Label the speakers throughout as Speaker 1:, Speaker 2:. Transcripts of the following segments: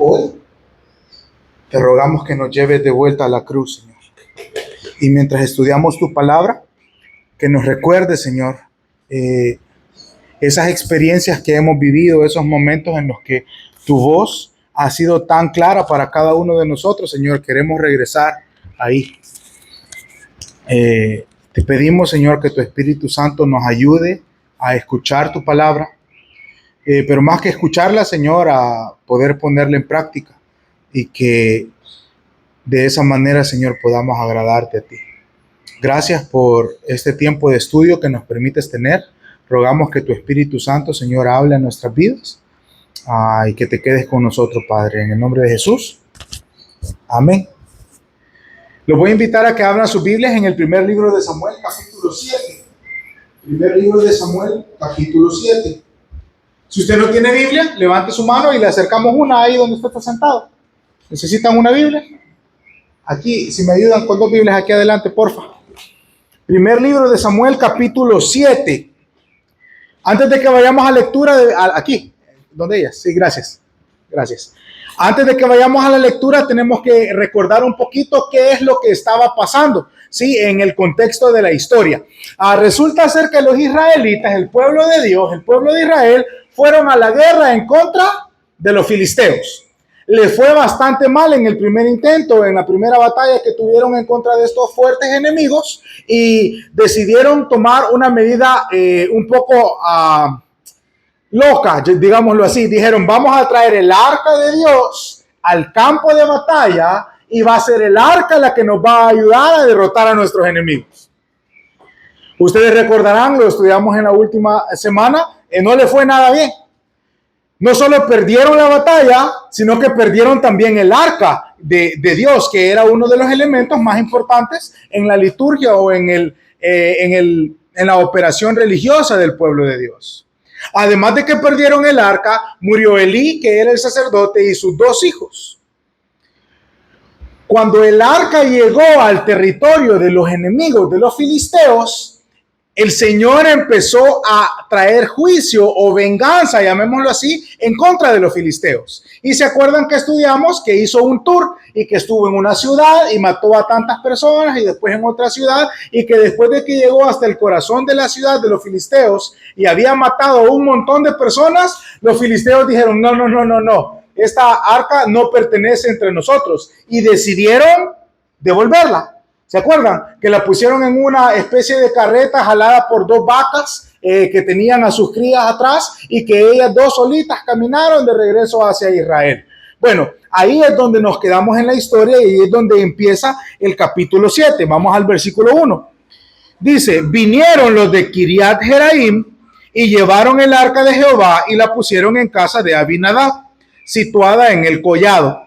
Speaker 1: hoy te rogamos que nos lleves de vuelta a la cruz, Señor. Y mientras estudiamos tu palabra, que nos recuerde, Señor, esas experiencias que hemos vivido, esos momentos en los que tu voz ha sido tan clara para cada uno de nosotros, Señor. Queremos regresar ahí. Te pedimos, Señor, que tu Espíritu Santo nos ayude a escuchar tu palabra, pero más que escucharla, Señor, a poder ponerla en práctica y que de esa manera, Señor, podamos agradarte a ti. Gracias por este tiempo de estudio que nos permites tener. Rogamos que tu Espíritu Santo, Señor, hable en nuestras vidas y que te quedes con nosotros, Padre, en el nombre de Jesús. Amén. Los voy a invitar a que abran sus Biblias en el primer libro de Samuel, capítulo 7. Primer libro de Samuel, capítulo 7. Si usted no tiene Biblia, levante su mano y le acercamos una ahí donde usted está sentado. ¿Necesitan una Biblia? Aquí, si me ayudan con 2 Biblias aquí adelante, porfa. Primer libro de Samuel, capítulo 7. Antes de que vayamos a lectura, aquí, ¿dónde ella? Sí, gracias. Gracias. Antes de que vayamos a la lectura, tenemos que recordar un poquito qué es lo que estaba pasando, ¿sí? En el contexto de la historia. Resulta ser que los israelitas, el pueblo de Dios, el pueblo de Israel, fueron a la guerra en contra de los filisteos. Les fue bastante mal en el primer intento, en la primera batalla que tuvieron en contra de estos fuertes enemigos, y decidieron tomar una medida un poco loca, digámoslo así. Dijeron: vamos a traer el arca de Dios al campo de batalla y va a ser el arca la que nos va a ayudar a derrotar a nuestros enemigos. Ustedes recordarán, lo estudiamos en la última semana, no le fue nada bien. No solo perdieron la batalla, sino que perdieron también el arca de Dios, que era uno de los elementos más importantes en la liturgia o en la operación religiosa del pueblo de Dios. Además de que perdieron el arca, murió Elí, que era el sacerdote, y sus 2 hijos. Cuando el arca llegó al territorio de los enemigos de los filisteos, el Señor empezó a traer juicio o venganza, llamémoslo así, en contra de los filisteos. Y se acuerdan que estudiamos que hizo un tour y que estuvo en una ciudad y mató a tantas personas, y después en otra ciudad, y que después de que llegó hasta el corazón de la ciudad de los filisteos y había matado a un montón de personas, los filisteos dijeron: no, esta arca no pertenece entre nosotros, y decidieron devolverla. ¿Se acuerdan? Que la pusieron en una especie de carreta jalada por 2 vacas que tenían a sus crías atrás, y que ellas 2 solitas caminaron de regreso hacia Israel. Bueno, ahí es donde nos quedamos en la historia, y ahí es donde empieza el capítulo 7. Vamos al versículo 1. Dice: vinieron los de Kiriat Jeraim y llevaron el arca de Jehová y la pusieron en casa de Abinadab, situada en el collado,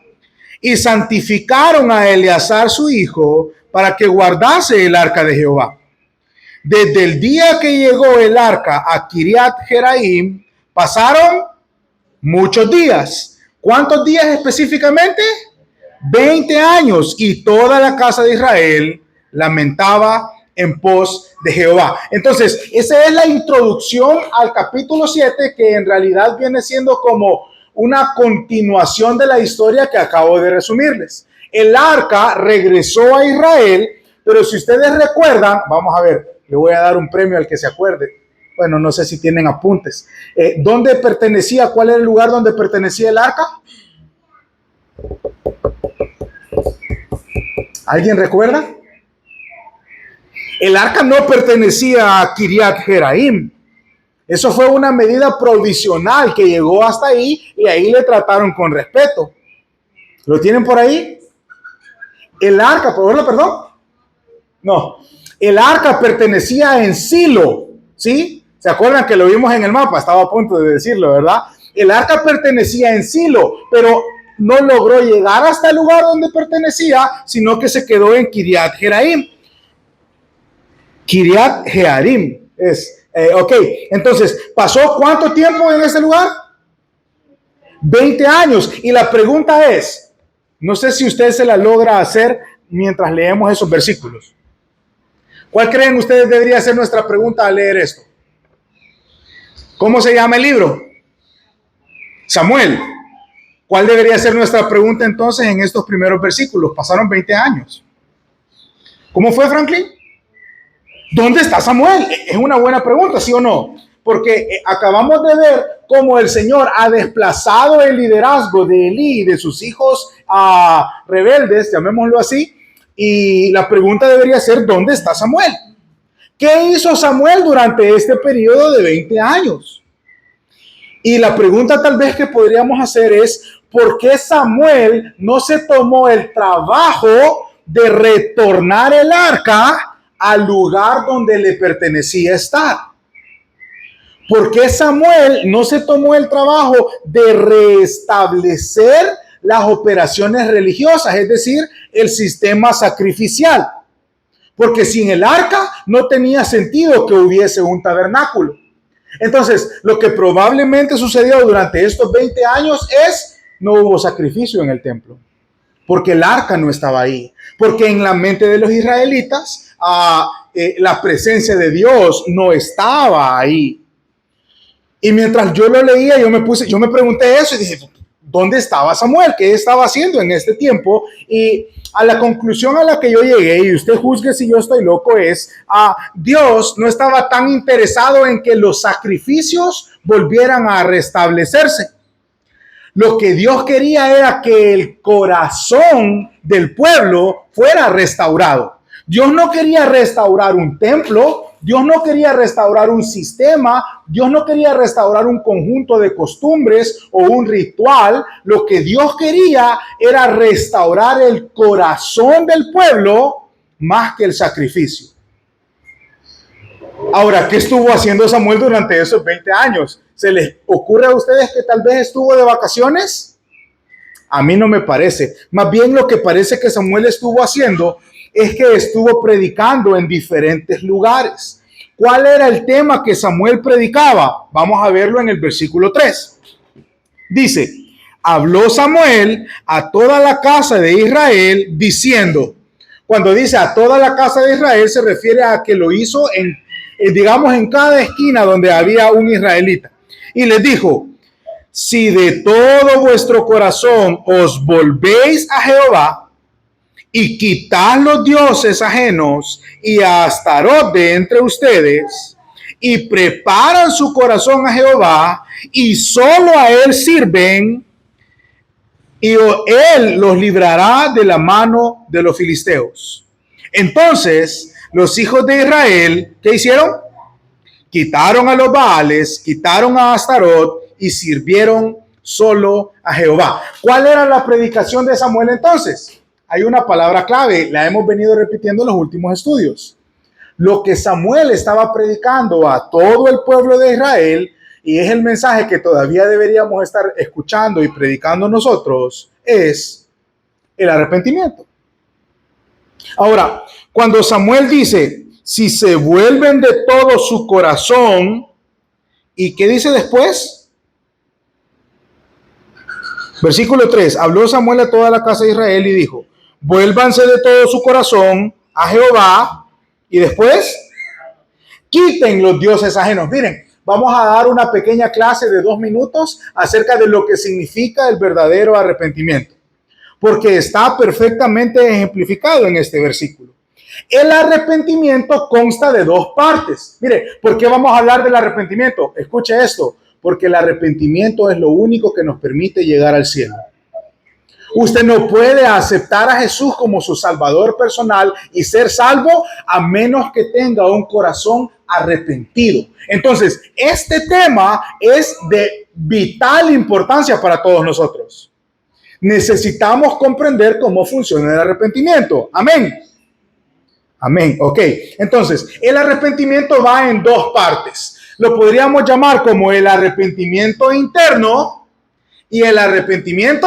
Speaker 1: y santificaron a Eleazar su hijo para que guardase el arca de Jehová. Desde el día que llegó el arca a Kiriat Jeraim, pasaron muchos días. ¿Cuántos días específicamente? 20 años. Y toda la casa de Israel lamentaba en pos de Jehová. Entonces, esa es la introducción al capítulo 7, que en realidad viene siendo como una continuación de la historia que acabo de resumirles. El arca regresó a Israel, pero si ustedes recuerdan, vamos a ver, le voy a dar un premio al que se acuerde. Bueno, no sé si tienen apuntes. ¿Dónde pertenecía? ¿Cuál era el lugar donde pertenecía el arca? ¿Alguien recuerda? El arca no pertenecía a Kiriat Jeraim. Eso fue una medida provisional que llegó hasta ahí, y ahí le trataron con respeto. ¿Lo tienen por ahí? El arca, ¿puedo verlo, perdón? No. El arca pertenecía en Silo, ¿sí? ¿Se acuerdan que lo vimos en el mapa? Estaba a punto de decirlo, ¿verdad? El arca pertenecía en Silo, pero no logró llegar hasta el lugar donde pertenecía, sino que se quedó en Kiriat Jeraim. Kiriat Jearim es. Ok, entonces, ¿pasó cuánto tiempo en ese lugar? 20 años. Y la pregunta es, no sé si usted se la logra hacer mientras leemos esos versículos. ¿Cuál creen ustedes debería ser nuestra pregunta al leer esto? ¿Cómo se llama el libro? Samuel. ¿Cuál debería ser nuestra pregunta entonces en estos primeros versículos? Pasaron 20 años. ¿Cómo fue, Franklin? ¿Dónde está Samuel? Es una buena pregunta, ¿sí o no? Porque acabamos de ver cómo el Señor ha desplazado el liderazgo de Elí y de sus hijos rebeldes, llamémoslo así, y la pregunta debería ser, ¿dónde está Samuel? ¿Qué hizo Samuel durante este periodo de 20 años? Y la pregunta tal vez que podríamos hacer es, ¿por qué Samuel no se tomó el trabajo de retornar el arca al lugar donde le pertenecía estar? ¿Por qué Samuel no se tomó el trabajo de restablecer las operaciones religiosas, es decir, el sistema sacrificial? Porque sin el arca no tenía sentido que hubiese un tabernáculo. Entonces, lo que probablemente sucedió durante estos 20 años es, no hubo sacrificio en el templo, porque el arca no estaba ahí, porque en la mente de los israelitas la presencia de Dios no estaba ahí. Y mientras yo lo leía, yo me pregunté eso y dije, ¿dónde estaba Samuel? ¿Qué estaba haciendo en este tiempo? Y a la conclusión a la que yo llegué, y usted juzgue si yo estoy loco, es Dios no estaba tan interesado en que los sacrificios volvieran a restablecerse. Lo que Dios quería era que el corazón del pueblo fuera restaurado. Dios no quería restaurar un templo, Dios no quería restaurar un sistema, Dios no quería restaurar un conjunto de costumbres o un ritual. Lo que Dios quería era restaurar el corazón del pueblo más que el sacrificio. Ahora, ¿qué estuvo haciendo Samuel durante esos 20 años? ¿Se les ocurre a ustedes que tal vez estuvo de vacaciones? A mí no me parece. Más bien lo que parece que Samuel estuvo haciendo es que estuvo predicando en diferentes lugares. ¿Cuál era el tema que Samuel predicaba? Vamos a verlo en el versículo 3. Dice, habló Samuel a toda la casa de Israel diciendo, cuando dice a toda la casa de Israel se refiere a que lo hizo digamos en cada esquina donde había un israelita. Y les dijo, si de todo vuestro corazón os volvéis a Jehová, y quitar los dioses ajenos y a Astarot de entre ustedes, y preparan su corazón a Jehová, y solo a él sirven, y él los librará de la mano de los filisteos. Entonces, los hijos de Israel, ¿qué hicieron? Quitaron a los Baales, quitaron a Astarot, y sirvieron solo a Jehová. ¿Cuál era la predicación de Samuel entonces? Hay una palabra clave, la hemos venido repitiendo en los últimos estudios. Lo que Samuel estaba predicando a todo el pueblo de Israel, y es el mensaje que todavía deberíamos estar escuchando y predicando nosotros, es el arrepentimiento. Ahora, cuando Samuel dice, si se vuelven de todo su corazón, ¿y qué dice después? Versículo 3, habló Samuel a toda la casa de Israel y dijo, vuélvanse de todo su corazón a Jehová, y después quiten los dioses ajenos. Miren, vamos a dar una pequeña clase de 2 minutos acerca de lo que significa el verdadero arrepentimiento, porque está perfectamente ejemplificado en este versículo. El arrepentimiento consta de 2 partes. Mire, ¿por qué vamos a hablar del arrepentimiento? Escuche esto, porque el arrepentimiento es lo único que nos permite llegar al cielo. Usted no puede aceptar a Jesús como su salvador personal y ser salvo a menos que tenga un corazón arrepentido. Entonces, este tema es de vital importancia para todos nosotros. Necesitamos comprender cómo funciona el arrepentimiento. Amén. Amén. Ok. Entonces, el arrepentimiento va en 2 partes. Lo podríamos llamar como el arrepentimiento interno y el arrepentimiento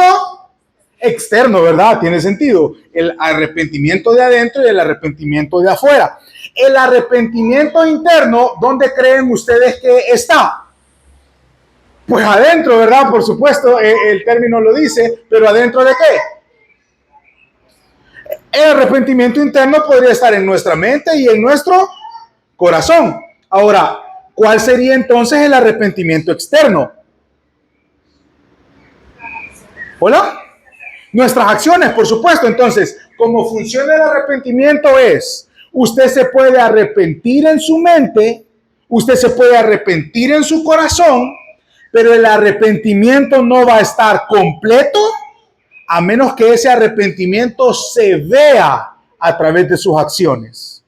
Speaker 1: externo, ¿verdad? Tiene sentido. El arrepentimiento de adentro y el arrepentimiento de afuera. El arrepentimiento interno, ¿dónde creen ustedes que está? Pues adentro, ¿verdad? Por supuesto, el término lo dice, pero ¿adentro de qué? El arrepentimiento interno podría estar en nuestra mente y en nuestro corazón. Ahora, ¿cuál sería entonces el arrepentimiento externo? ¿Hola? Nuestras acciones, por supuesto. Entonces, cómo funciona el arrepentimiento es, usted se puede arrepentir en su mente, usted se puede arrepentir en su corazón, pero el arrepentimiento no va a estar completo a menos que ese arrepentimiento se vea a través de sus acciones.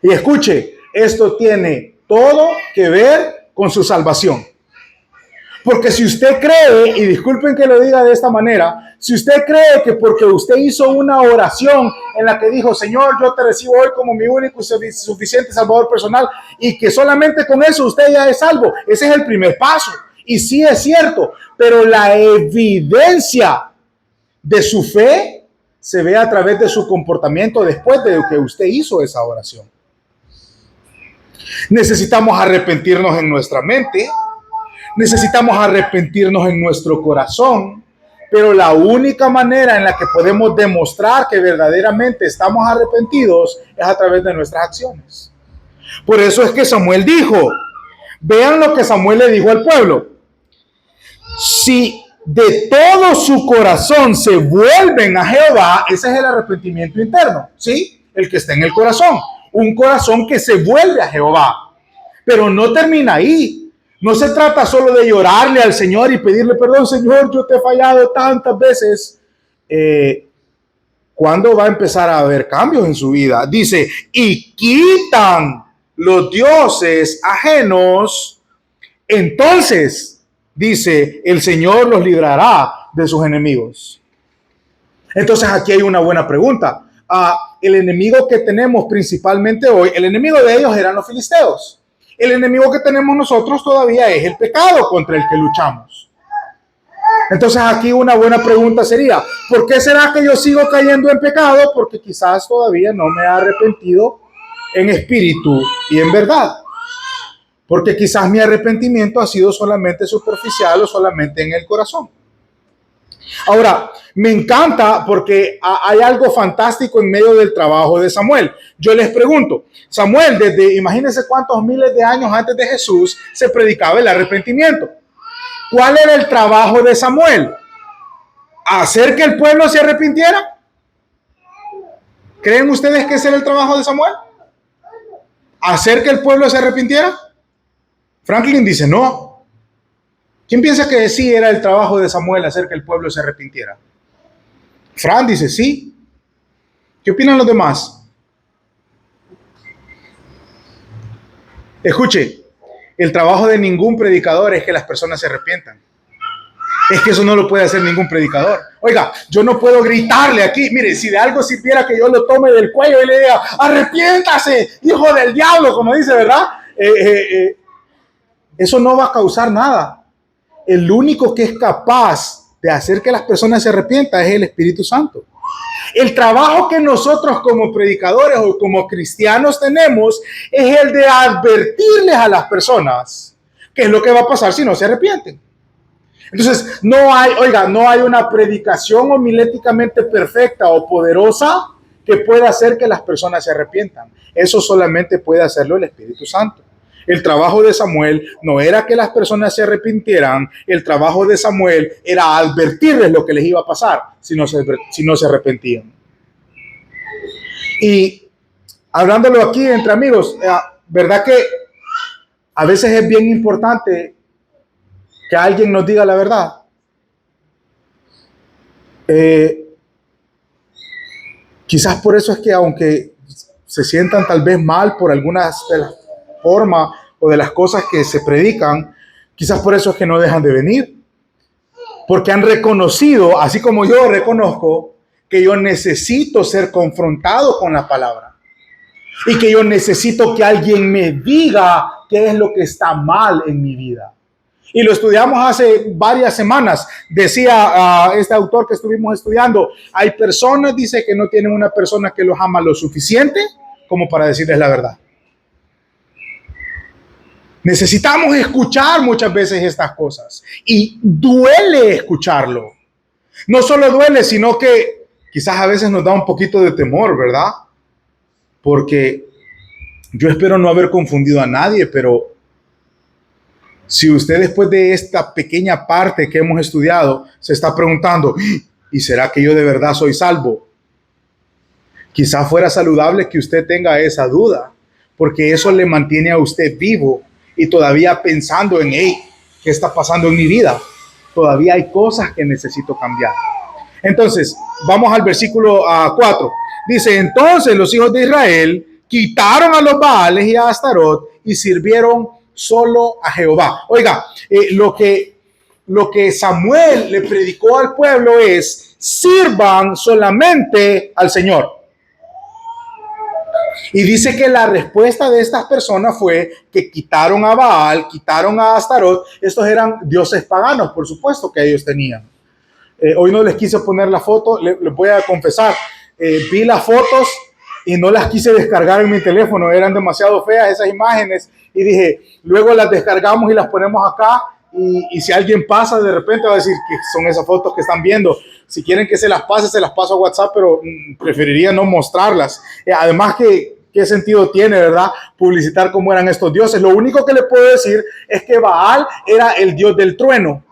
Speaker 1: Y escuche, esto tiene todo que ver con su salvación. Porque si usted cree, y disculpen que lo diga de esta manera, si usted cree que porque usted hizo una oración en la que dijo, Señor, yo te recibo hoy como mi único y suficiente Salvador personal, y que solamente con eso usted ya es salvo, ese es el primer paso. Y sí es cierto, pero la evidencia de su fe se ve a través de su comportamiento después de que usted hizo esa oración. Necesitamos arrepentirnos en nuestra mente, necesitamos arrepentirnos en nuestro corazón, pero la única manera en la que podemos demostrar que verdaderamente estamos arrepentidos es a través de nuestras acciones. Por eso es que Samuel dijo, vean lo que Samuel le dijo al pueblo, si de todo su corazón se vuelven a Jehová, ese es el arrepentimiento interno, ¿sí? El que está en el corazón, un corazón que se vuelve a Jehová, pero no termina ahí. No se trata solo de llorarle al Señor y pedirle perdón, Señor, yo te he fallado tantas veces. ¿Cuándo va a empezar a haber cambios en su vida? Dice, y quitan los dioses ajenos, entonces, dice, el Señor los librará de sus enemigos. Entonces aquí hay una buena pregunta. El enemigo que tenemos principalmente hoy, el enemigo de ellos eran los filisteos. El enemigo que tenemos nosotros todavía es el pecado contra el que luchamos. Entonces aquí una buena pregunta sería, ¿por qué será que yo sigo cayendo en pecado? Porque quizás todavía no me he arrepentido en espíritu y en verdad. Porque quizás mi arrepentimiento ha sido solamente superficial o solamente en el corazón. Ahora, me encanta porque hay algo fantástico en medio del trabajo de Samuel. Yo les pregunto, Samuel, imagínense cuántos miles de años antes de Jesús se predicaba el arrepentimiento. ¿Cuál era el trabajo de Samuel? ¿Hacer que el pueblo se arrepintiera? ¿Creen ustedes que ese era el trabajo de Samuel? ¿Hacer que el pueblo se arrepintiera? Franklin dice no. ¿Quién piensa que sí era el trabajo de Samuel hacer que el pueblo se arrepintiera? Fran dice sí. ¿Qué opinan los demás? Escuche, el trabajo de ningún predicador es que las personas se arrepientan. Es que eso no lo puede hacer ningún predicador. Oiga, yo no puedo gritarle aquí. Mire, si de algo sirviera que yo lo tome del cuello y le diga, arrepiéntase, hijo del diablo, como dice, ¿verdad? Eso no va a causar nada. El único que es capaz de hacer que las personas se arrepientan es el Espíritu Santo. El trabajo que nosotros como predicadores o como cristianos tenemos es el de advertirles a las personas qué es lo que va a pasar si no se arrepienten. Entonces, no hay una predicación homiléticamente perfecta o poderosa que pueda hacer que las personas se arrepientan. Eso solamente puede hacerlo el Espíritu Santo. El trabajo de Samuel no era que las personas se arrepintieran, el trabajo de Samuel era advertirles lo que les iba a pasar si no se arrepentían. Y hablándolo aquí entre amigos, ¿verdad que a veces es bien importante que alguien nos diga la verdad? Quizás por eso es que aunque se sientan tal vez mal por algunas de las formas o de las cosas que se predican, quizás por eso es que no dejan de venir. Porque han reconocido, así como yo reconozco, que yo necesito ser confrontado con la palabra. Y que yo necesito que alguien me diga qué es lo que está mal en mi vida. Y lo estudiamos hace varias semanas. Decía este autor que estuvimos estudiando, hay personas, dice, que no tienen una persona que los ama lo suficiente como para decirles la verdad. Necesitamos escuchar muchas veces estas cosas. Y duele escucharlo. No solo duele, sino que quizás a veces nos da un poquito de temor, ¿verdad? Porque yo espero no haber confundido a nadie, pero Si usted después de esta pequeña parte que hemos estudiado se está preguntando, ¿y será que yo de verdad soy salvo? Quizá fuera saludable que usted tenga esa duda, porque eso le mantiene a usted vivo y todavía pensando en, hey, ¿qué está pasando en mi vida? Todavía hay cosas que necesito cambiar. Entonces, vamos al versículo 4. Dice, entonces los hijos de Israel quitaron a los Baales y a Astarot y sirvieron solo a Jehová. Oiga, lo que Samuel le predicó al pueblo es, sirvan solamente al Señor. Y dice que la respuesta de estas personas fue que quitaron a Baal, quitaron a Astarot. Estos eran dioses paganos, por supuesto que ellos tenían. Hoy no les quise poner la foto, les voy a confesar. Vi las fotos y no las quise descargar en mi teléfono, eran demasiado feas esas imágenes. Y dije, luego las descargamos y las ponemos acá. Y si alguien pasa de repente va a decir que son esas fotos que están viendo. Si quieren que se las pase, se las paso a WhatsApp, pero preferiría no mostrarlas. Además ¿qué sentido tiene, verdad? Publicitar cómo eran estos dioses. Lo único que le puedo decir es que Baal era el dios del trueno,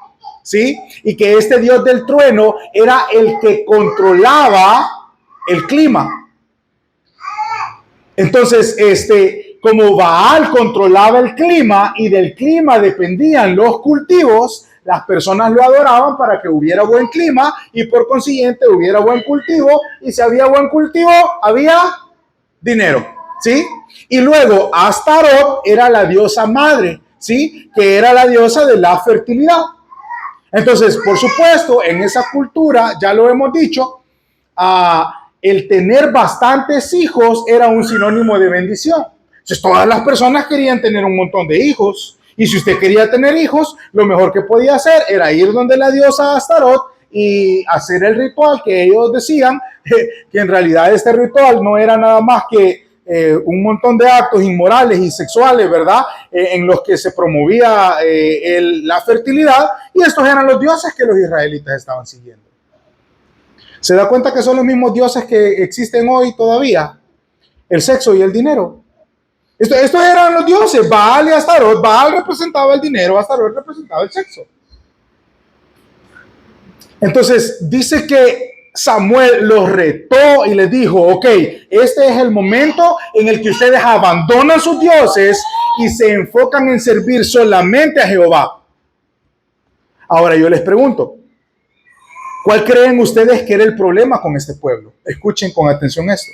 Speaker 1: ¿sí? Y que este dios del trueno era el que controlaba el clima. Entonces, como Baal controlaba el clima y del clima dependían los cultivos, las personas lo adoraban para que hubiera buen clima y por consiguiente hubiera buen cultivo, y si había buen cultivo, había dinero, ¿sí? Y luego Astarot era la diosa madre, ¿sí? Que era la diosa de la fertilidad. Entonces, por supuesto, en esa cultura, ya lo hemos dicho, el tener bastantes hijos era un sinónimo de bendición. Entonces, todas las personas querían tener un montón de hijos. Y si usted quería tener hijos, lo mejor que podía hacer era ir donde la diosa Astarot y hacer el ritual que ellos decían, que en realidad este ritual no era nada más que un montón de actos inmorales y sexuales, ¿verdad? En los que se promovía la fertilidad, y estos eran los dioses que los israelitas estaban siguiendo. ¿Se da cuenta que son los mismos dioses que existen hoy todavía? El sexo y el dinero. Estos eran los dioses, Baal y Astarot. Baal representaba el dinero, Astarot representaba el sexo. Entonces dice que Samuel los retó y les dijo, ok, este es el momento en el que ustedes abandonan sus dioses y se enfocan en servir solamente a Jehová. Ahora yo les pregunto, ¿cuál creen ustedes que era el problema con este pueblo? Escuchen con atención esto.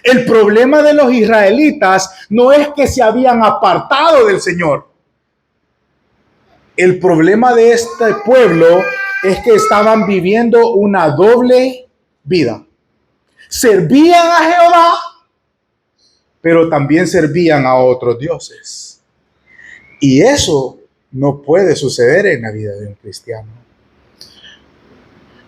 Speaker 1: El problema de los israelitas no es que se habían apartado del Señor. El problema de este pueblo es que estaban viviendo una doble vida. Servían a Jehová, pero también servían a otros dioses. Y eso no puede suceder en la vida de un cristiano.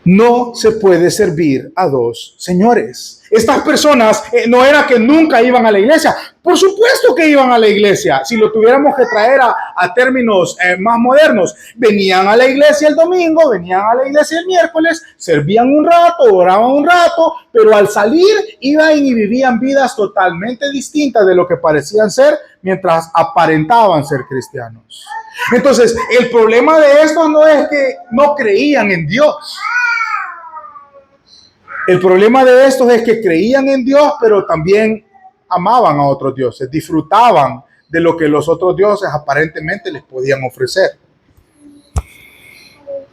Speaker 1: No se puede servir a dos señores. Estas personas no era que nunca iban a la iglesia. Por supuesto que iban a la iglesia. Si lo tuviéramos que traer a términos más modernos, venían a la iglesia el domingo, venían a la iglesia el miércoles, servían un rato, oraban un rato, pero al salir iban y vivían vidas totalmente distintas de lo que parecían ser mientras aparentaban ser cristianos. Entonces, el problema de estos no es que no creían en Dios. El problema de estos es que creían en Dios, pero también amaban a otros dioses, disfrutaban de lo que los otros dioses aparentemente les podían ofrecer.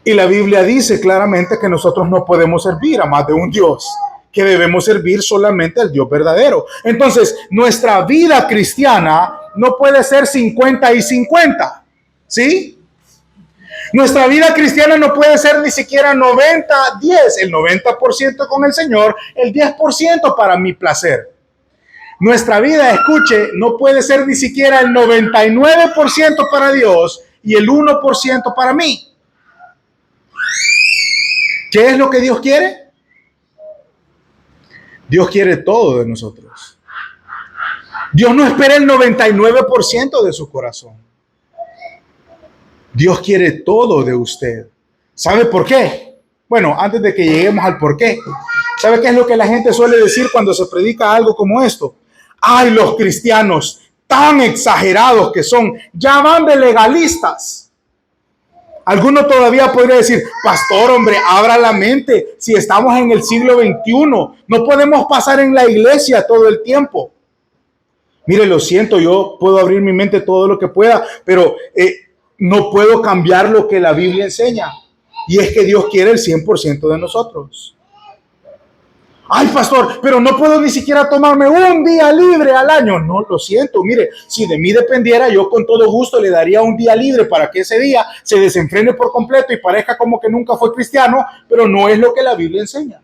Speaker 1: Y la Biblia dice claramente que nosotros no podemos servir a más de un Dios, que debemos servir solamente al Dios verdadero. Entonces, nuestra vida cristiana no puede ser 50 y 50, ¿sí? Nuestra vida cristiana no puede ser ni siquiera 90-10, el 90% con el Señor, el 10% para mi placer. Nuestra vida, escuche, no puede ser ni siquiera el 99% para Dios y el 1% para mí. ¿Qué es lo que Dios quiere? Dios quiere todo de nosotros. Dios no espera el 99% de su corazón. Dios quiere todo de usted. ¿Sabe por qué? Bueno, antes de que lleguemos al por qué, ¿sabe qué es lo que la gente suele decir cuando se predica algo como esto? Ay, los cristianos tan exagerados que son, ya van de legalistas. Alguno todavía podría decir, pastor, hombre, abra la mente. Si estamos en el siglo XXI, no podemos pasar en la iglesia todo el tiempo. Mire, lo siento, yo puedo abrir mi mente todo lo que pueda, pero no puedo cambiar lo que la Biblia enseña. Y es que Dios quiere el 100% de nosotros. Ay, pastor, pero no puedo ni siquiera tomarme un día libre al año. No, lo siento. Mire, si de mí dependiera, yo con todo gusto le daría un día libre para que ese día se desenfrene por completo y parezca como que nunca fue cristiano, pero no es lo que la Biblia enseña.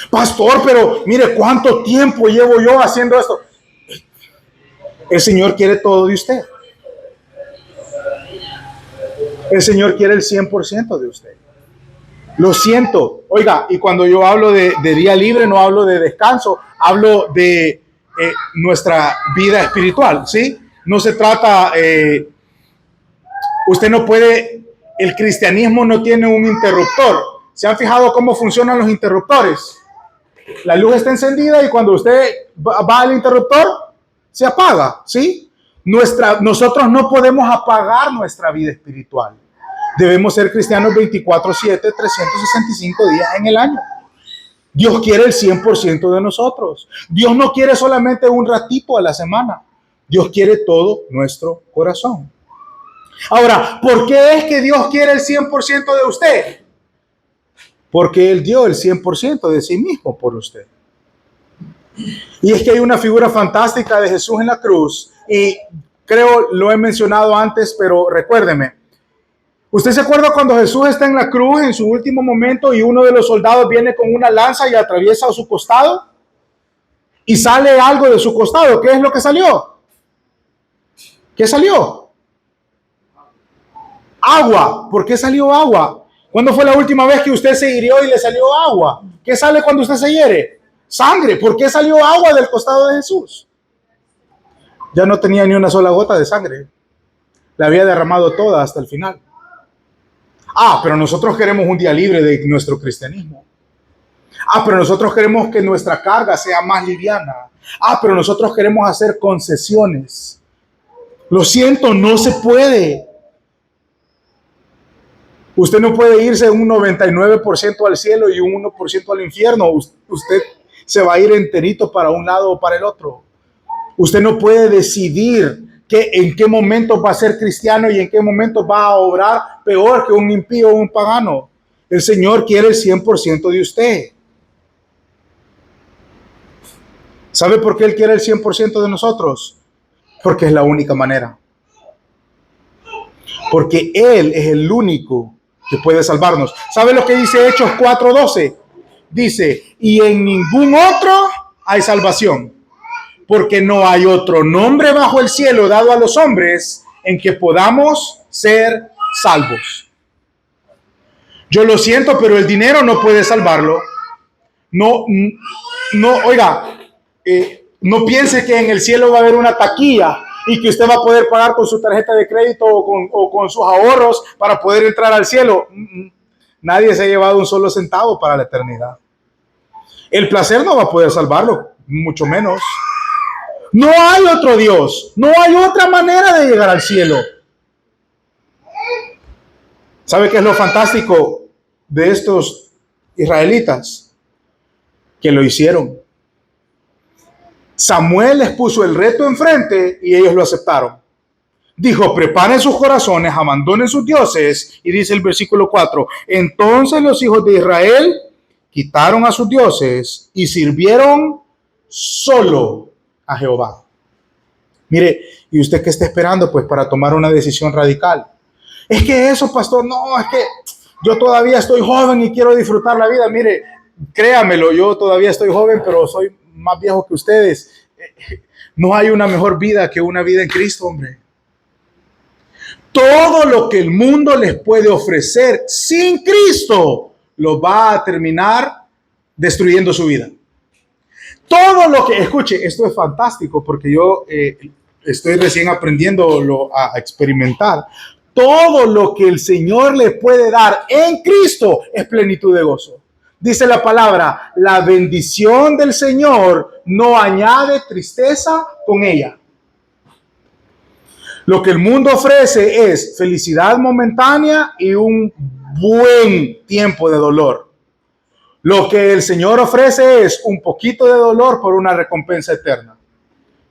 Speaker 1: Pastor, pero mire, ¿cuánto tiempo llevo yo haciendo esto? El Señor quiere todo de usted. El Señor quiere el 100% de usted. Lo siento. Oiga, y cuando yo hablo de día libre, no hablo de descanso, hablo de nuestra vida espiritual, ¿sí? No se trata, usted no puede, el cristianismo no tiene un interruptor. ¿Se han fijado cómo funcionan los interruptores? La luz está encendida y cuando usted va al interruptor, se apaga, ¿sí? Nosotros no podemos apagar nuestra vida espiritual. Debemos ser cristianos 24/7, 365 días en el año. Dios quiere el 100% de nosotros. Dios no quiere solamente un ratito a la semana. Dios quiere todo nuestro corazón. Ahora, ¿por qué es que Dios quiere el 100% de usted? Porque Él dio el 100% de sí mismo por usted. Y es que hay una figura fantástica de Jesús en la cruz. Y creo, lo he mencionado antes, pero recuérdeme. ¿Usted se acuerda cuando Jesús está en la cruz en su último momento y uno de los soldados viene con una lanza y atraviesa su costado? Y sale algo de su costado. ¿Qué es lo que salió? ¿Qué salió? Agua. ¿Por qué salió agua? ¿Cuándo fue la última vez que usted se hirió y le salió agua? ¿Qué sale cuando usted se hiere? Sangre. ¿Por qué salió agua del costado de Jesús? Ya no tenía ni una sola gota de sangre. La había derramado toda hasta el final. Pero nosotros queremos un día libre de nuestro cristianismo. Pero nosotros queremos que nuestra carga sea más liviana. Pero nosotros queremos hacer concesiones. Lo siento, no se puede. Usted no puede irse un 99% al cielo y un 1% al infierno. Usted se va a ir enterito para un lado o para el otro. Usted no puede decidir en qué momento va a ser cristiano y en qué momento va a obrar peor que un impío o un pagano. El Señor quiere el 100% de usted. ¿Sabe por qué Él quiere el 100% de nosotros? Porque es la única manera. Porque Él es el único que puede salvarnos. ¿Sabe lo que dice Hechos 4:12? Dice, y en ningún otro hay salvación. Porque no hay otro nombre bajo el cielo dado a los hombres en que podamos ser salvos. Yo lo siento, pero el dinero no puede salvarlo. No, oiga, no piense que en el cielo va a haber una taquilla y que usted va a poder pagar con su tarjeta de crédito o con sus ahorros para poder entrar al cielo. Nadie se ha llevado un solo centavo para la eternidad. El placer no va a poder salvarlo, mucho menos. No hay otro Dios, no hay otra manera de llegar al cielo. ¿Sabe qué es lo fantástico de estos israelitas? Que lo hicieron. Samuel les puso el reto enfrente y ellos lo aceptaron. Dijo, preparen sus corazones, abandonen sus dioses. Y dice el versículo 4, entonces los hijos de Israel quitaron a sus dioses y sirvieron solo a Jehová. Mire, ¿y usted qué está esperando pues para tomar una decisión radical? Es que eso, pastor, no, es que yo todavía estoy joven y quiero disfrutar la vida. Mire, créamelo, yo todavía estoy joven, pero soy más viejo que ustedes. No hay una mejor vida que una vida en Cristo, hombre. Todo lo que el mundo les puede ofrecer sin Cristo lo va a terminar destruyendo su vida. Todo lo que, escuche, esto es fantástico porque yo estoy recién aprendiéndolo a experimentar. Todo lo que el Señor le puede dar en Cristo es plenitud de gozo. Dice la palabra, la bendición del Señor no añade tristeza con ella. Lo que el mundo ofrece es felicidad momentánea y un buen tiempo de dolor. Lo que el Señor ofrece es un poquito de dolor por una recompensa eterna.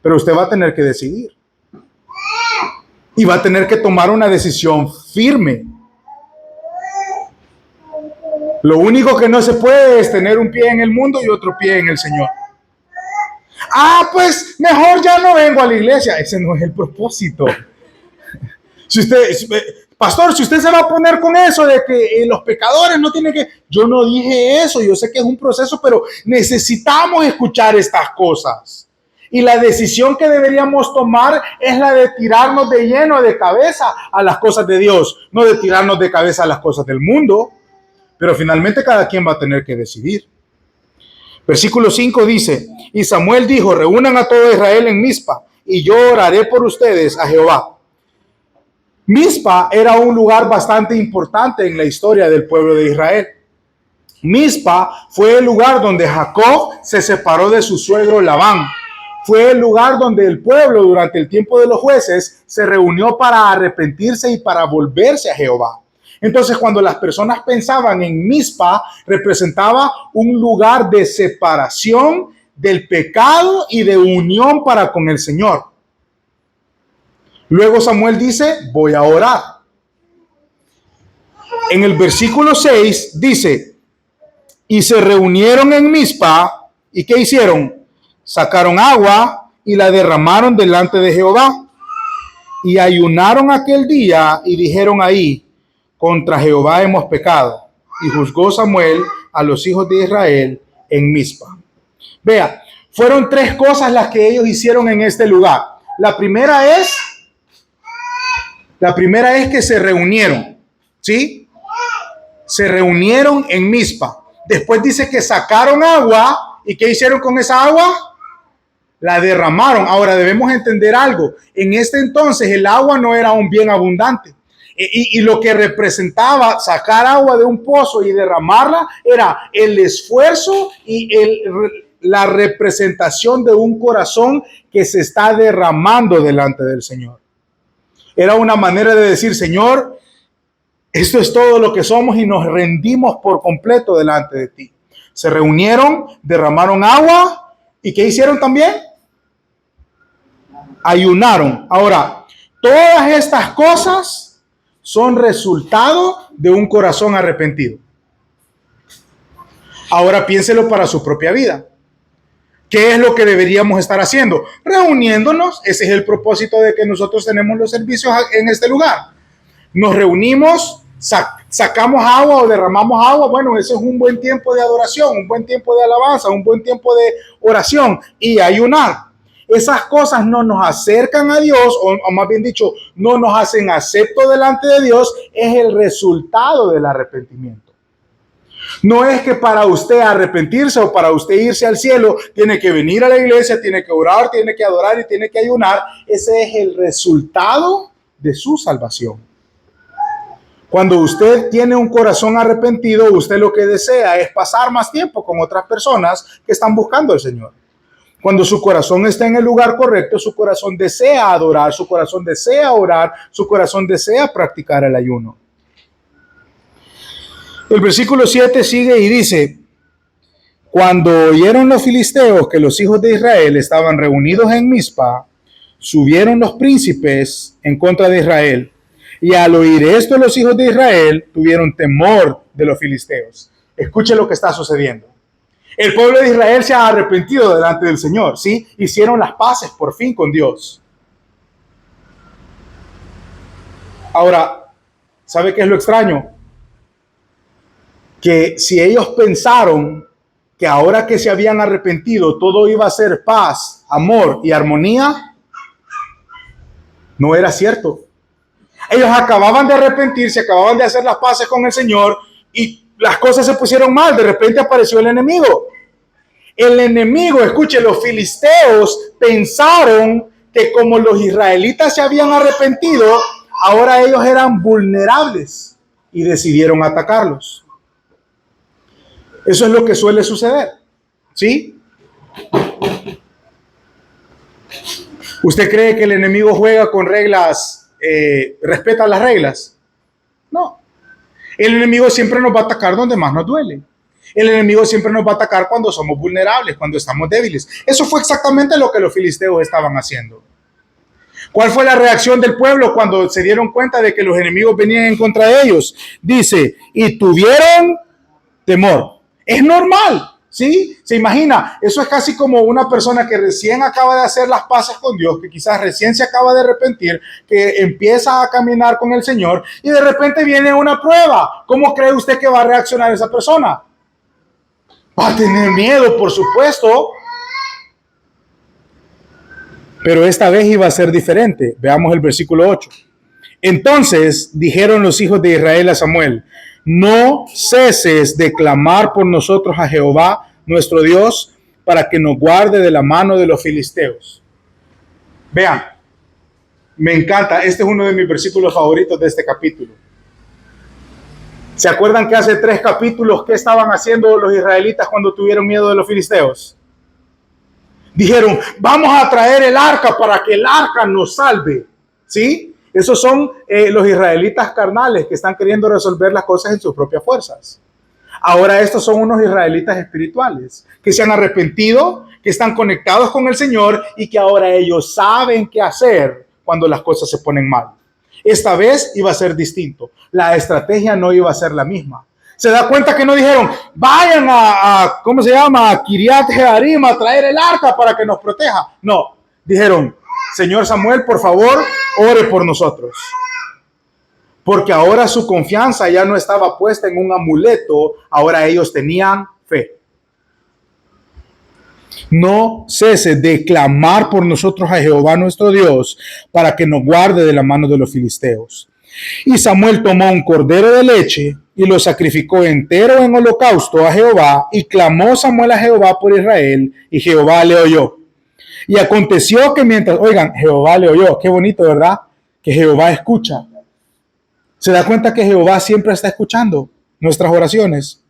Speaker 1: Pero usted va a tener que decidir. Y va a tener que tomar una decisión firme. Lo único que no se puede es tener un pie en el mundo y otro pie en el Señor. Pues mejor ya no vengo a la iglesia. Ese no es el propósito. Si usted, pastor, si usted se va a poner con eso de que los pecadores no tienen que... Yo no dije eso, yo sé que es un proceso, pero necesitamos escuchar estas cosas. Y la decisión que deberíamos tomar es la de tirarnos de lleno, de cabeza a las cosas de Dios, no de tirarnos de cabeza a las cosas del mundo. Pero finalmente cada quien va a tener que decidir. Versículo 5 dice, y Samuel dijo, reúnan a todo Israel en Mizpa, y yo oraré por ustedes a Jehová. Mizpa era un lugar bastante importante en la historia del pueblo de Israel. Mizpa fue el lugar donde Jacob se separó de su suegro Labán. Fue el lugar donde el pueblo durante el tiempo de los jueces se reunió para arrepentirse y para volverse a Jehová. Entonces, cuando las personas pensaban en Mizpa, representaba un lugar de separación del pecado y de unión para con el Señor. Luego Samuel dice, voy a orar. En el versículo 6 dice, y se reunieron en Mizpa, ¿y qué hicieron? Sacaron agua y la derramaron delante de Jehová. Y ayunaron aquel día y dijeron ahí, contra Jehová hemos pecado. Y juzgó Samuel a los hijos de Israel en Mizpa. Vea, fueron 3 cosas las que ellos hicieron en este lugar. La primera es que se reunieron, ¿sí? Se reunieron en Mizpa. Después dice que sacaron agua. ¿Y qué hicieron con esa agua? La derramaron. Ahora debemos entender algo. En este entonces el agua no era un bien abundante. Y lo que representaba sacar agua de un pozo y derramarla era el esfuerzo y la representación de un corazón que se está derramando delante del Señor. Era una manera de decir, Señor, esto es todo lo que somos y nos rendimos por completo delante de ti. Se reunieron, derramaron agua y ¿qué hicieron también? Ayunaron. Ahora, todas estas cosas son resultado de un corazón arrepentido. Ahora piénselo para su propia vida. ¿Qué es lo que deberíamos estar haciendo? Reuniéndonos. Ese es el propósito de que nosotros tenemos los servicios en este lugar. Nos reunimos, sacamos agua o derramamos agua. Bueno, ese es un buen tiempo de adoración, un buen tiempo de alabanza, un buen tiempo de oración y ayunar. Esas cosas no nos acercan a Dios, o más bien dicho, no nos hacen acepto delante de Dios. Es el resultado del arrepentimiento. No es que para usted arrepentirse o para usted irse al cielo, tiene que venir a la iglesia, tiene que orar, tiene que adorar y tiene que ayunar. Ese es el resultado de su salvación. Cuando usted tiene un corazón arrepentido, usted lo que desea es pasar más tiempo con otras personas que están buscando al Señor. Cuando su corazón está en el lugar correcto, su corazón desea adorar, su corazón desea orar, su corazón desea practicar el ayuno. El versículo 7 sigue y dice, cuando oyeron los filisteos que los hijos de Israel estaban reunidos en Mizpa, subieron los príncipes en contra de Israel. Y al oír esto, los hijos de Israel tuvieron temor de los filisteos. Escuche lo que está sucediendo. El pueblo de Israel se ha arrepentido delante del Señor, ¿sí? Hicieron las paces por fin con Dios. Ahora, ¿sabe qué es lo extraño? Que si ellos pensaron que ahora que se habían arrepentido todo iba a ser paz, amor y armonía, no era cierto. Ellos acababan de arrepentirse, acababan de hacer las paces con el Señor y las cosas se pusieron mal. De repente apareció el enemigo. El enemigo, escuche, los filisteos pensaron que como los israelitas se habían arrepentido, ahora ellos eran vulnerables y decidieron atacarlos. Eso es lo que suele suceder, ¿sí? ¿Usted cree que el enemigo juega con reglas, respeta las reglas? No. El enemigo siempre nos va a atacar donde más nos duele. El enemigo siempre nos va a atacar cuando somos vulnerables, cuando estamos débiles. Eso fue exactamente lo que los filisteos estaban haciendo. ¿Cuál fue la reacción del pueblo cuando se dieron cuenta de que los enemigos venían en contra de ellos? Dice, y tuvieron temor. Es normal, ¿sí? Se imagina, eso es casi como una persona que recién acaba de hacer las paces con Dios, que quizás recién se acaba de arrepentir, que empieza a caminar con el Señor y de repente viene una prueba. ¿Cómo cree usted que va a reaccionar esa persona? Va a tener miedo, por supuesto. Pero esta vez iba a ser diferente. Veamos el versículo 8. Entonces dijeron los hijos de Israel a Samuel, no ceses de clamar por nosotros a Jehová, nuestro Dios, para que nos guarde de la mano de los filisteos. Vean, me encanta. Este es uno de mis versículos favoritos de este capítulo. ¿Se acuerdan que hace 3 capítulos qué estaban haciendo los israelitas cuando tuvieron miedo de los filisteos? Dijeron, vamos a traer el arca para que el arca nos salve. ¿Sí? Esos son los israelitas carnales que están queriendo resolver las cosas en sus propias fuerzas. Ahora estos son unos israelitas espirituales que se han arrepentido, que están conectados con el Señor y que ahora ellos saben qué hacer cuando las cosas se ponen mal. Esta vez iba a ser distinto. La estrategia no iba a ser la misma. Se da cuenta que no dijeron, vayan ¿cómo se llama? A Kiriat Jearim a traer el arca para que nos proteja. No, dijeron, Señor Samuel, por favor, ore por nosotros. Porque ahora su confianza ya no estaba puesta en un amuleto, ahora ellos tenían fe. No cese de clamar por nosotros a Jehová nuestro Dios para que nos guarde de la mano de los filisteos. Y Samuel tomó un cordero de leche y lo sacrificó entero en holocausto a Jehová, y clamó Samuel a Jehová por Israel, y Jehová le oyó. Y aconteció que mientras, oigan, Jehová le oyó, qué bonito, ¿verdad? Que Jehová escucha. Se da cuenta que Jehová siempre está escuchando nuestras oraciones.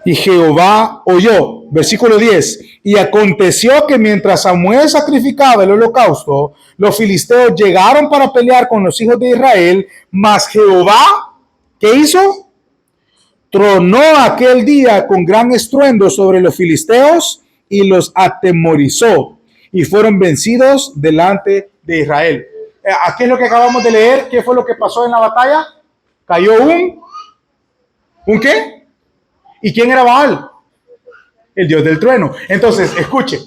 Speaker 1: Y Jehová oyó, versículo 10, y aconteció que mientras Samuel sacrificaba el holocausto, los filisteos llegaron para pelear con los hijos de Israel, mas Jehová, ¿qué hizo? Tronó aquel día con gran estruendo sobre los filisteos y los atemorizó, y fueron vencidos delante de Israel. Aquí es lo que acabamos de leer. ¿Qué fue lo que pasó en la batalla? Cayó ¿un qué? ¿Y quién era Baal? El dios del trueno. Entonces, escuche,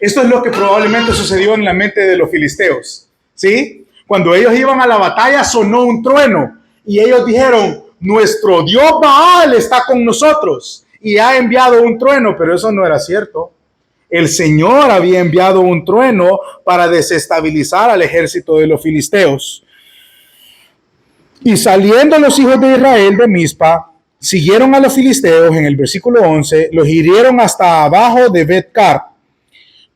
Speaker 1: esto es lo que probablemente sucedió en la mente de los filisteos, ¿sí? Cuando ellos iban a la batalla sonó un trueno y ellos dijeron, nuestro dios Baal está con nosotros y ha enviado un trueno, pero eso no era cierto. El Señor había enviado un trueno para desestabilizar al ejército de los filisteos. Y saliendo los hijos de Israel de Mizpa, siguieron a los filisteos en el versículo 11, los hirieron hasta abajo de Bet-car.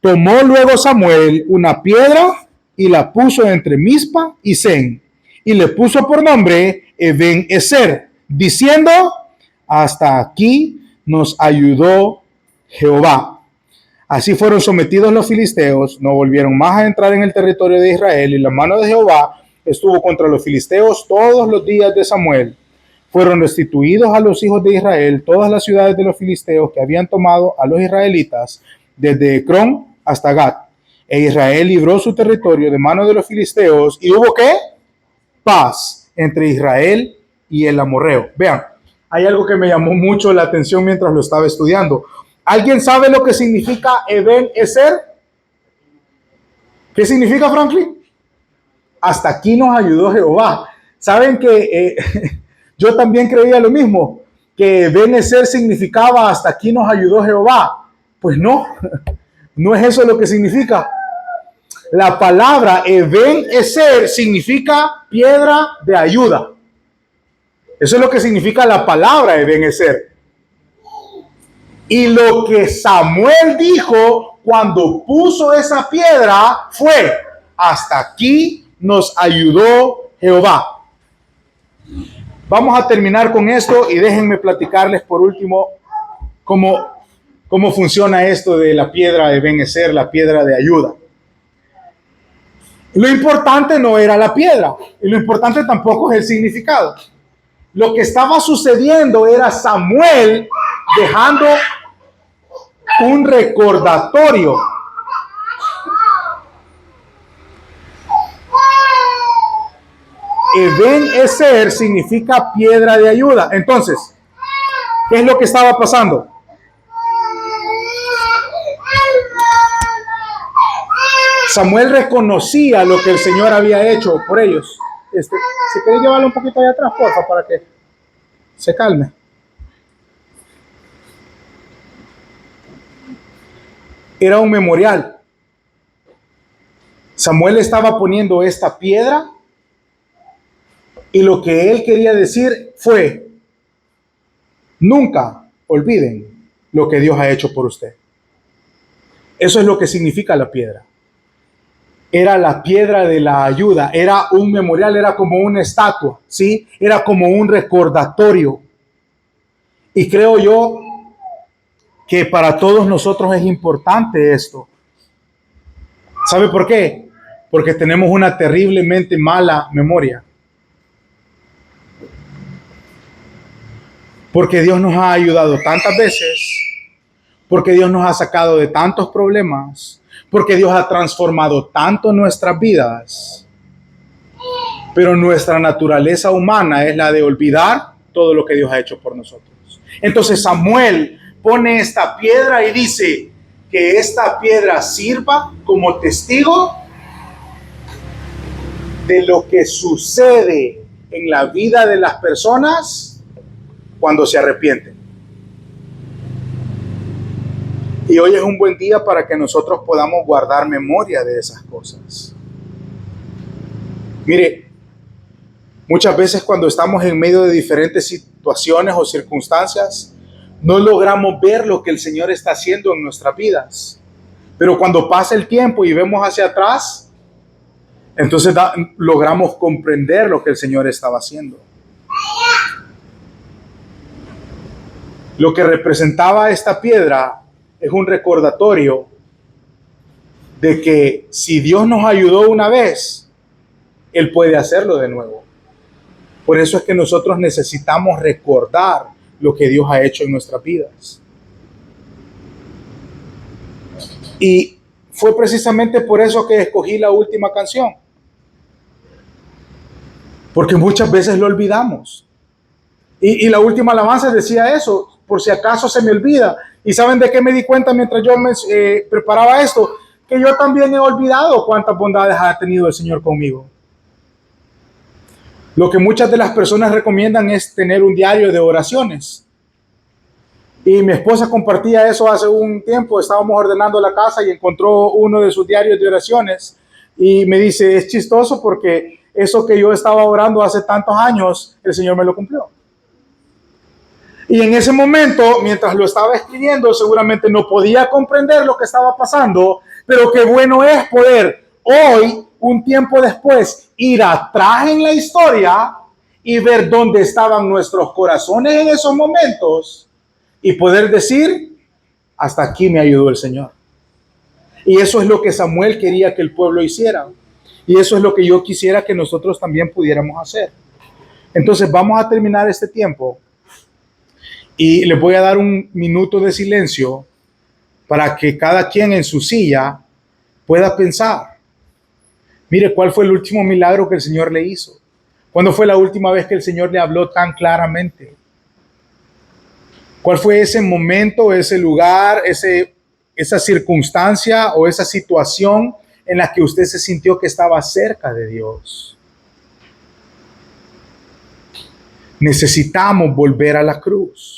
Speaker 1: Tomó luego Samuel una piedra y la puso entre Mizpa y Sen, y le puso por nombre Eben-ezer, diciendo, hasta aquí nos ayudó Jehová. Así fueron sometidos los filisteos, no volvieron más a entrar en el territorio de Israel, y la mano de Jehová estuvo contra los filisteos todos los días de Samuel. Fueron restituidos a los hijos de Israel todas las ciudades de los filisteos que habían tomado a los israelitas, desde Ecrón hasta Gat. E Israel libró su territorio de mano de los filisteos, y hubo ¿qué? Paz entre Israel y el amorreo. Vean, hay algo que me llamó mucho la atención mientras lo estaba estudiando. ¿Alguien sabe lo que significa Eben-ezer? ¿Qué significa, Franklin? Hasta aquí nos ayudó Jehová. ¿Saben que yo también creía lo mismo? Que Eben-ezer significaba hasta aquí nos ayudó Jehová. Pues no, no es eso lo que significa. La palabra Eben-ezer significa piedra de ayuda. Eso es lo que significa la palabra Eben-ezer. Y lo que Samuel dijo cuando puso esa piedra fue, hasta aquí nos ayudó Jehová. Vamos a terminar con esto y déjenme platicarles por último cómo funciona esto de la piedra de Eben-ezer, la piedra de ayuda. Lo importante no era la piedra y lo importante tampoco es el significado. Lo que estaba sucediendo era Samuel dejando un recordatorio. Eben Ezer significa piedra de ayuda. Entonces, ¿qué es lo que estaba pasando? Samuel reconocía lo que el Señor había hecho por ellos. Si queréis llevarlo un poquito allá atrás, porfa, para que se calme. Era un memorial. Samuel estaba poniendo esta piedra y lo que él quería decir fue: nunca olviden lo que Dios ha hecho por usted. Eso es lo que significa la piedra. Era la piedra de la ayuda, era un memorial, era como una estatua, ¿sí? Era como un recordatorio. Y creo yo que para todos nosotros es importante esto. ¿Sabe por qué? Porque tenemos una terriblemente mala memoria. Porque Dios nos ha ayudado tantas veces, porque Dios nos ha sacado de tantos problemas, porque Dios ha transformado tanto nuestras vidas. Pero nuestra naturaleza humana es la de olvidar todo lo que Dios ha hecho por nosotros. Entonces Samuel pone esta piedra y dice que esta piedra sirva como testigo de lo que sucede en la vida de las personas cuando se arrepienten. Y hoy es un buen día para que nosotros podamos guardar memoria de esas cosas. Mire, muchas veces cuando estamos en medio de diferentes situaciones o circunstancias, no logramos ver lo que el Señor está haciendo en nuestras vidas. Pero cuando pasa el tiempo y vemos hacia atrás, entonces logramos comprender lo que el Señor estaba haciendo. Lo que representaba esta piedra es un recordatorio de que si Dios nos ayudó una vez, Él puede hacerlo de nuevo. Por eso es que nosotros necesitamos recordar lo que Dios ha hecho en nuestras vidas. Y fue precisamente por eso que escogí la última canción. Porque muchas veces lo olvidamos. Y la última alabanza decía eso, por si acaso se me olvida. ¿Y saben de qué me di cuenta mientras yo me preparaba esto? Que yo también he olvidado cuántas bondades ha tenido el Señor conmigo. Lo que muchas de las personas recomiendan es tener un diario de oraciones. Y mi esposa compartía eso hace un tiempo. Estábamos ordenando la casa y encontró uno de sus diarios de oraciones. Y me dice, es chistoso porque eso que yo estaba orando hace tantos años, el Señor me lo cumplió. Y en ese momento, mientras lo estaba escribiendo, seguramente no podía comprender lo que estaba pasando, pero qué bueno es poder hoy, un tiempo después, ir atrás en la historia y ver dónde estaban nuestros corazones en esos momentos y poder decir, hasta aquí me ayudó el Señor. Y eso es lo que Samuel quería que el pueblo hiciera. Y eso es lo que yo quisiera que nosotros también pudiéramos hacer. Entonces vamos a terminar este tiempo. Y les voy a dar un minuto de silencio para que cada quien en su silla pueda pensar. Mire, ¿cuál fue el último milagro que el Señor le hizo? ¿Cuándo fue la última vez que el Señor le habló tan claramente? ¿Cuál fue ese momento, ese lugar, esa circunstancia o esa situación en la que usted se sintió que estaba cerca de Dios? Necesitamos volver a la cruz.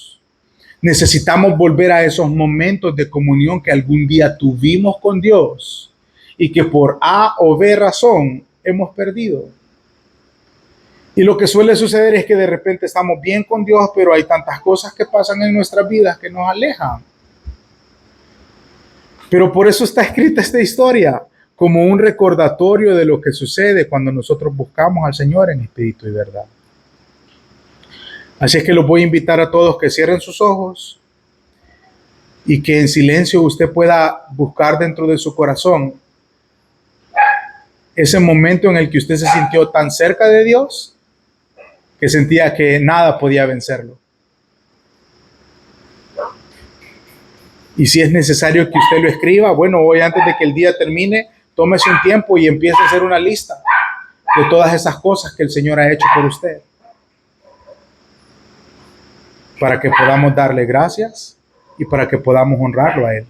Speaker 1: Necesitamos volver a esos momentos de comunión que algún día tuvimos con Dios y que por A o B razón hemos perdido. Y lo que suele suceder es que de repente estamos bien con Dios, pero hay tantas cosas que pasan en nuestras vidas que nos alejan. Pero por eso está escrita esta historia, como un recordatorio de lo que sucede cuando nosotros buscamos al Señor en espíritu y verdad. Así es que los voy a invitar a todos que cierren sus ojos y que en silencio usted pueda buscar dentro de su corazón ese momento en el que usted se sintió tan cerca de Dios que sentía que nada podía vencerlo. Y si es necesario que usted lo escriba, bueno, hoy antes de que el día termine, tómese un tiempo y empiece a hacer una lista de todas esas cosas que el Señor ha hecho por usted, para que podamos darle gracias y para que podamos honrarlo a Él.